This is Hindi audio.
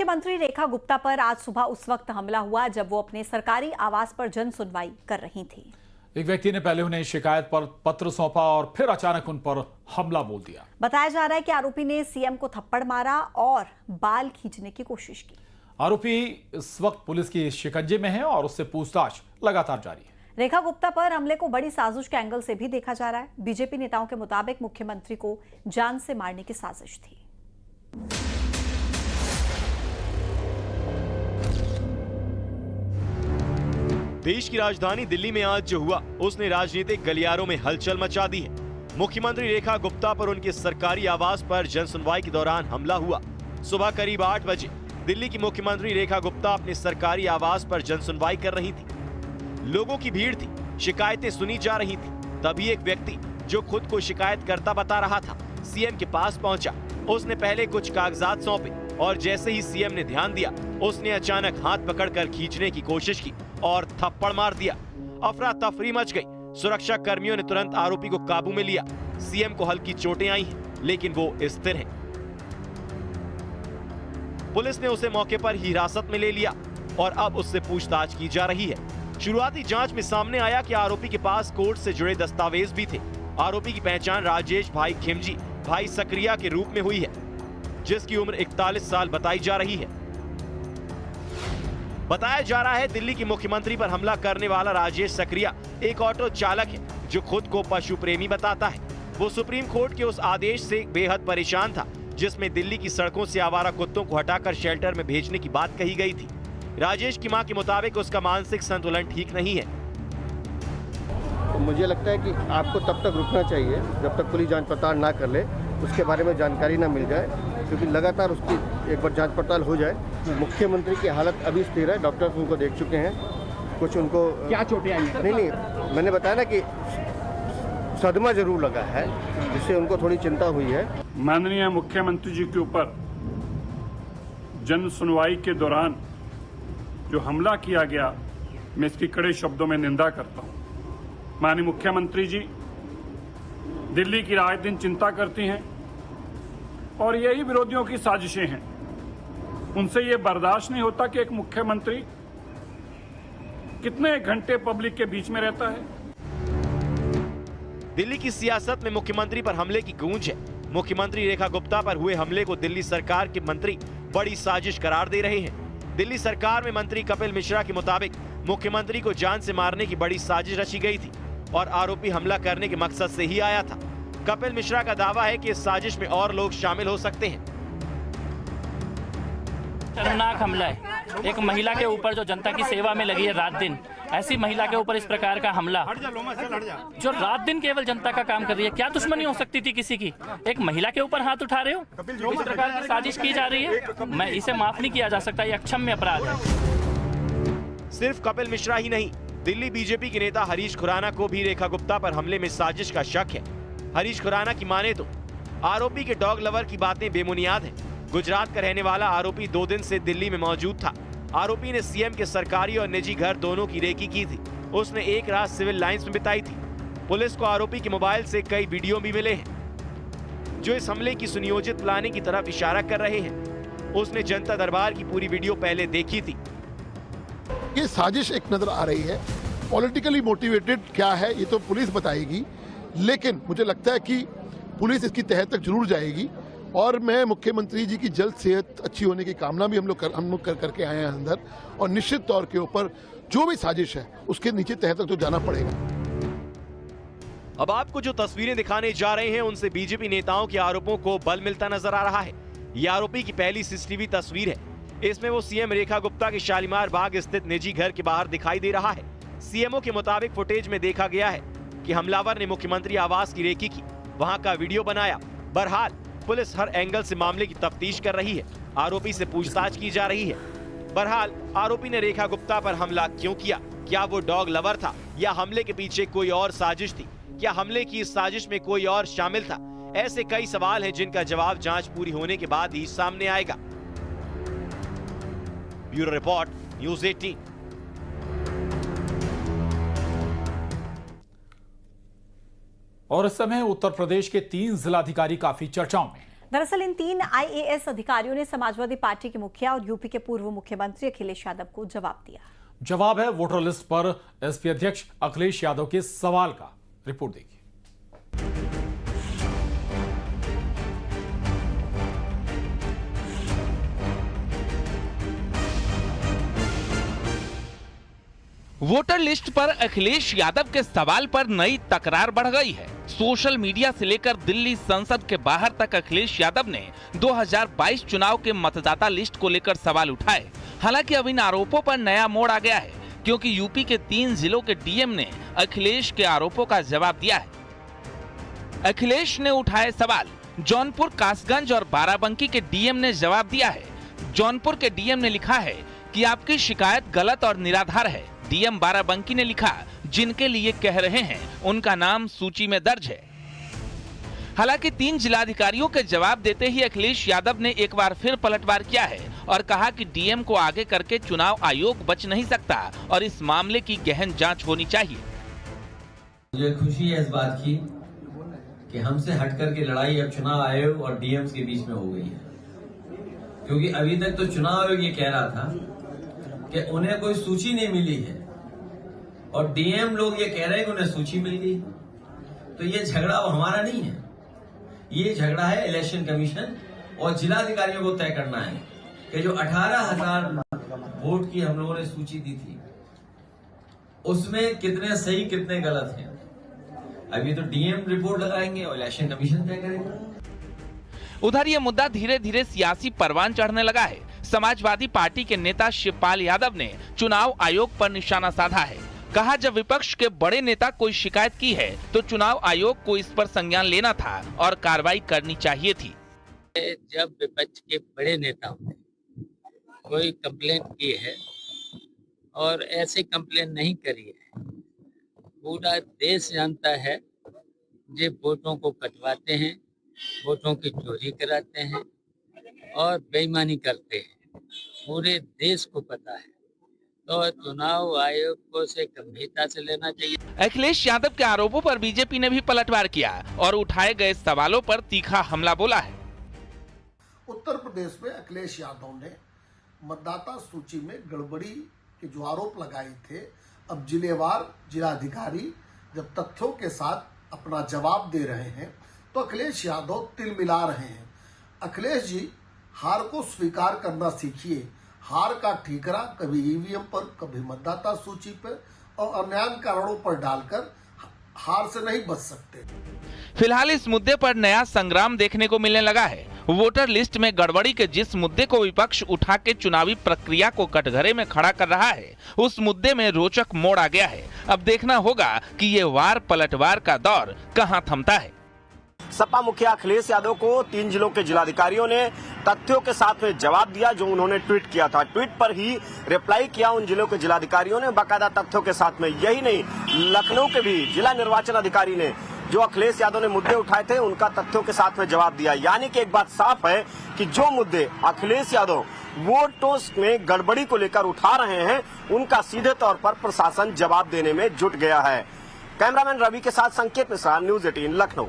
मुख्यमंत्री रेखा गुप्ता पर आज सुबह उस वक्त हमला हुआ जब वो अपने सरकारी आवास पर जन सुनवाई कर रही थी। एक व्यक्ति ने पहले उन्हें शिकायत पर पत्र सौंपा और फिर अचानक उन पर हमला बोल दिया। बताया जा रहा है कि आरोपी ने सीएम को थप्पड़ मारा और बाल खींचने की कोशिश की। आरोपी इस वक्त पुलिस की शिकंजे में है और उससे पूछताछ लगातार जारी है। रेखा गुप्ता पर हमले को बड़ी साजिश के एंगल से भी देखा जा रहा है। बीजेपी नेताओं के मुताबिक मुख्यमंत्री को जान से मारने की साजिश थी। देश की राजधानी दिल्ली में आज जो हुआ उसने राजनीतिक गलियारों में हलचल मचा दी है। मुख्यमंत्री रेखा गुप्ता पर उनके सरकारी आवास पर जनसुनवाई के दौरान हमला हुआ। सुबह करीब 8 बजे दिल्ली की मुख्यमंत्री रेखा गुप्ता अपने सरकारी आवास पर जनसुनवाई कर रही थी। लोगों की भीड़ थी, शिकायतें सुनी जा रही थी। तभी एक व्यक्ति जो खुद को शिकायत करता बता रहा था सीएम के पास पहुंचा। उसने पहले कुछ कागजात सौंपे और जैसे ही सीएम ने ध्यान दिया उसने अचानक हाथ पकड़कर खींचने की कोशिश की और थप्पड़ मार दिया। अफरा तफरी मच गई। सुरक्षा कर्मियों ने तुरंत आरोपी को काबू में लिया। सीएम को हल्की चोटें आई हैं, लेकिन वो स्थिर हैं। पुलिस ने उसे मौके पर ही हिरासत में ले लिया और अब उससे पूछताछ की जा रही है। शुरुआती जांच में सामने आया कि आरोपी के पास कोर्ट से जुड़े दस्तावेज भी थे। आरोपी की पहचान राजेश भाई खिमजी भाई सक्रिया के रूप में हुई है, जिसकी उम्र 41 साल बताई जा रही है। बताया जा रहा है दिल्ली की मुख्यमंत्री पर हमला करने वाला राजेश सक्रिया एक ऑटो चालक है जो खुद को पशु प्रेमी बताता है। वो सुप्रीम कोर्ट के उस आदेश से बेहद परेशान था जिसमें दिल्ली की सड़कों से आवारा कुत्तों को हटाकर शेल्टर में भेजने की बात कही गई थी। राजेश की मां के मुताबिक उसका मानसिक संतुलन ठीक नहीं है। तो मुझे लगता है कि आपको तब तक रुकना चाहिए जब तक पुलिस जांच पड़ताल ना कर ले, उसके बारे में जानकारी ना मिल जाए, क्योंकि लगातार उसकी एक बार जांच पड़ताल हो जाए। मुख्यमंत्री की हालत अभी स्थिर है, डॉक्टर्स उनको देख चुके हैं। कुछ उनको क्या चोटें आई? नहीं, मैंने बताया ना कि सदमा जरूर लगा है, जिससे उनको थोड़ी चिंता हुई है। माननीय मुख्यमंत्री जी के ऊपर जन सुनवाई के दौरान जो हमला किया गया, मैं इसकी कड़े शब्दों में निंदा करता हूं। माननीय मुख्यमंत्री जी दिल्ली की रात दिन चिंता करती हैं और यही विरोधियों की साजिशें हैं। उनसे ये बर्दाश्त नहीं होता कि एक मुख्यमंत्री कितने घंटे पब्लिक के बीच में रहता है। दिल्ली की सियासत में मुख्यमंत्री पर हमले की गूंज है। मुख्यमंत्री रेखा गुप्ता पर हुए हमले को दिल्ली सरकार के मंत्री बड़ी साजिश करार दे रहे हैं। दिल्ली सरकार में मंत्री कपिल मिश्रा के मुताबिक मुख्यमंत्री को जान से मारने की बड़ी साजिश रची गई थी और आरोपी हमला करने के मकसद से ही आया था। कपिल मिश्रा का दावा है कि इस साजिश में और लोग शामिल हो सकते हैं। शर्मनाक हमला है। एक महिला के ऊपर जो जनता की सेवा में लगी है रात दिन, ऐसी महिला के ऊपर इस प्रकार का हमला जो रात दिन केवल जनता का काम कर रही है। क्या दुश्मनी हो सकती थी किसी की? एक महिला के ऊपर हाथ उठा रहे हो, इस प्रकार की साजिश की जा रही है। मैं इसे माफ नहीं किया जा सकता, ये अक्षम्य अपराध है। सिर्फ कपिल मिश्रा ही नहीं, दिल्ली बीजेपी के नेता हरीश खुराना को भी रेखा गुप्ता पर हमले में साजिश का शक है। हरीश खुराना की माने तो आरोपी के डॉग लवर की बातें बेबुनियाद हैं। गुजरात का रहने वाला आरोपी 2 दिन से दिल्ली में मौजूद था। आरोपी ने सीएम के सरकारी और निजी घर दोनों की रेकी की थी। उसने एक रात सिविल लाइंस में बिताई थी। पुलिस को आरोपी के मोबाइल से कई वीडियो भी मिले हैं जो इस हमले की सुनियोजित प्लानिंग की तरफ इशारा कर रहे हैं। उसने जनता दरबार की पूरी वीडियो पहले देखी थी। ये साजिश एक नजर आ रही है। पॉलिटिकली मोटिवेटेड क्या है ये तो पुलिस बताएगी, लेकिन मुझे लगता है कि पुलिस इसकी तह तक जरूर जाएगी और मैं मुख्यमंत्री जी की जल्द सेहत अच्छी होने की कामना भी हम लोग करके आए हैं अंदर। और निश्चित तौर के ऊपर जो भी साजिश है उसके नीचे तह तक तो जाना पड़ेगा। अब आपको जो तस्वीरें दिखाने जा रहे हैं उनसे बीजेपी नेताओं के आरोपों को बल मिलता नजर आ रहा है। ये आरोपी की पहली सीसीटीवी तस्वीर है। इसमें वो सीएम रेखा गुप्ता के शालीमार बाग स्थित निजी घर के बाहर दिखाई दे रहा है। सीएमओ के मुताबिक फुटेज में देखा गया है कि हमलावर ने मुख्यमंत्री आवास की रेकी की, वहां का वीडियो बनाया। बहरहाल पुलिस हर एंगल से मामले की तफ्तीश कर रही है। आरोपी से पूछताछ की जा रही है। बहरहाल आरोपी ने रेखा गुप्ता पर हमला क्यों किया? क्या वो डॉग लवर था या हमले के पीछे कोई और साजिश थी? क्या हमले की इस साजिश में कोई और शामिल था? ऐसे कई सवाल हैं जिनका जवाब जांच पूरी होने के बाद ही सामने आएगा। Bureau report, news 18। और इस समय उत्तर प्रदेश के 3 जिलाधिकारी काफी चर्चाओं में हैं। दरअसल इन 3 IAS अधिकारियों ने समाजवादी पार्टी के मुखिया और यूपी के पूर्व मुख्यमंत्री अखिलेश यादव को जवाब दिया। जवाब है वोटर लिस्ट पर एसपी अध्यक्ष अखिलेश यादव के सवाल का। रिपोर्ट देखिए। वोटर लिस्ट पर अखिलेश यादव के सवाल पर नई तकरार बढ़ गई है। सोशल मीडिया से लेकर दिल्ली संसद के बाहर तक अखिलेश यादव ने 2022 चुनाव के मतदाता लिस्ट को लेकर सवाल उठाए। हालांकि अब इन आरोपों पर नया मोड़ आ गया है, क्योंकि यूपी के 3 जिलों के डीएम ने अखिलेश के आरोपों का जवाब दिया है। अखिलेश ने उठाए सवाल। जौनपुर, कासगंज और बाराबंकी के डीएम ने जवाब दिया है। जौनपुर के डीएम ने लिखा है कि आपकी शिकायत गलत और निराधार है। डीएम बाराबंकी ने लिखा, जिनके लिए कह रहे हैं उनका नाम सूची में दर्ज है। हालांकि 3 जिलाधिकारियों के जवाब देते ही अखिलेश यादव ने एक बार फिर पलटवार किया है और कहा कि डीएम को आगे करके चुनाव आयोग बच नहीं सकता और इस मामले की गहन जांच होनी चाहिए। मुझे खुशी है इस बात की कि हमसे हटकर के लड़ाई अब चुनाव आयोग और डीएम्स के बीच में हो गई है, क्योंकि अभी तक तो चुनाव आयोग ये कह रहा था कि उन्हें कोई सूची नहीं मिली है और डीएम लोग ये कह रहे हैं कि उन्हें सूची मिल गई। तो ये झगड़ा हमारा नहीं है, ये झगड़ा है इलेक्शन कमीशन और जिलाधिकारियों को तय करना है कि जो 18,000 वोट की हम लोगों ने सूची दी थी उसमें कितने सही कितने गलत हैं। अभी तो डीएम रिपोर्ट लगाएंगे और इलेक्शन कमीशन तय करेगा। उधर ये मुद्दा धीरे धीरे सियासी परवान चढ़ने लगा है। समाजवादी पार्टी के नेता शिवपाल यादव ने चुनाव आयोग पर निशाना साधा है। कहा, जब विपक्ष के बड़े नेता कोई शिकायत की है तो चुनाव आयोग को इस पर संज्ञान लेना था और कार्रवाई करनी चाहिए थी। जब विपक्ष के बड़े नेताओं ने कोई कंप्लेंट की है और ऐसी कंप्लेंट नहीं करी है, पूरा देश जानता है जे वोटों को कटवाते हैं, वोटों की चोरी कराते हैं और बेईमानी करते हैं, पूरे देश को पता है। तो चुनाव आयोग को से गंभीरता से लेना चाहिए। अखिलेश यादव के आरोपों पर बीजेपी ने भी पलटवार किया और उठाए गए सवालों पर तीखा हमला बोला है। उत्तर प्रदेश में अखिलेश यादव ने मतदाता सूची में गड़बड़ी के जो आरोप लगाए थे, अब जिलेवार जिलाधिकारी जब तथ्यों के साथ अपना जवाब दे रहे हैं तो अखिलेश यादव तिल मिला रहे हैं। अखिलेश जी, हार को स्वीकार करना सीखिए। हार का ठीकरा कभी ईवीएम पर, कभी मतदाता सूची पर और अन्य कारणों पर डालकर हार से नहीं बच सकते। फिलहाल इस मुद्दे पर नया संग्राम देखने को मिलने लगा है। वोटर लिस्ट में गड़बड़ी के जिस मुद्दे को विपक्ष उठा के चुनावी प्रक्रिया को कटघरे में खड़ा कर रहा है, उस मुद्दे में रोचक मोड़ आ गया है। अब देखना होगा कि ये वार पलटवार का दौर कहां थमता है। सपा मुखिया अखिलेश यादव को 3 जिलों के जिलाधिकारियों ने तथ्यों के साथ में जवाब दिया, जो उन्होंने ट्वीट किया था। ट्वीट पर ही रिप्लाई किया उन जिलों के जिलाधिकारियों ने बाकायदा तथ्यों के साथ में। यही नहीं, लखनऊ के भी जिला निर्वाचन अधिकारी ने जो अखिलेश यादव ने मुद्दे उठाए थे उनका तथ्यों के साथ में जवाब दिया। यानी कि एक बात साफ है कि जो मुद्दे अखिलेश यादव वोटों में गड़बड़ी को लेकर उठा रहे हैं, उनका सीधे तौर पर प्रशासन जवाब देने में जुट गया है। कैमरामैन रवि के साथ संकेत मिश्रा, न्यूज़ 18 लखनऊ।